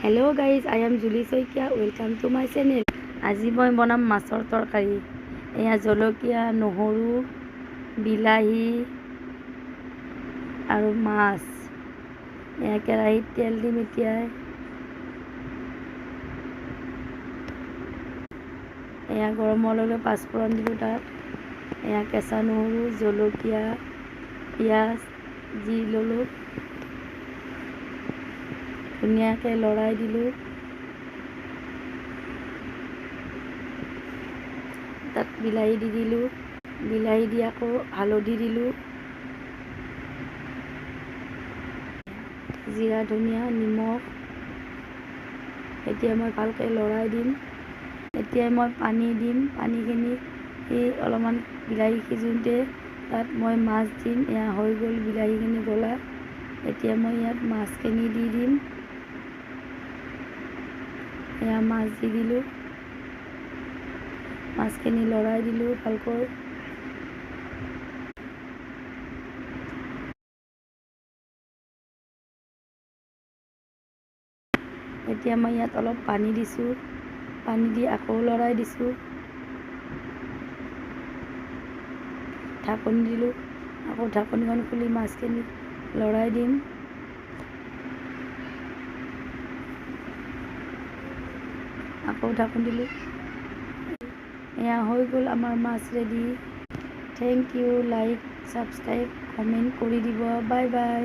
Hello' guys, I am Juli Saikia, welcome to my channel. আজি মই বনাম মাছৰ তৰকাৰী। এয়া জলকীয়া, নহৰু, বিলাহী আৰু মাছ। এয়া কেৰাহীত তেল দিম এতিয়াই। এয়া গৰম হোৱাৰ লগে পাঁচফোৰণ দিলোঁ তাত। এয়া কেঁচা নহৰু, জলকীয়া, পিঁয়াজ দি ল'লোঁ। ধুনীয়াকৈ লৰাই দিলোঁ। তাত বিলাহী দি দিলোঁ। বিলাহী দি আকৌ হালধি দিলোঁ, জিৰা, ধনিয়া, নিমখ। এতিয়া মই ভালকৈ লৰাই দিম। এতিয়া মই পানী দিম। পানীখিনি অলপমান বিলাহী সিজোঁতে তাত মই মাছ দিম। এয়া হৈ গ'ল বিলাহীখিনি গলা। এতিয়া মই ইয়াত মাছখিনি দি দিম। এয়া মাছ দি দিলোঁ। মাছখিনি লৰাই দিলোঁ ভালকৈ। এতিয়া মই ইয়াত অলপ পানী দিছোঁ। পানী দি আকৌ লৰাই দিছোঁ। ঢাকনি দিলোঁ। আকৌ ঢাকনিখন খুলি মাছখিনি লৰাই দিম। আকৌ ঢাকনি দিলোঁ। এয়া হৈ গ'ল আমাৰ মাছ ready. Thank you. Like, subscribe, comment কৰি দিব। Bye bye.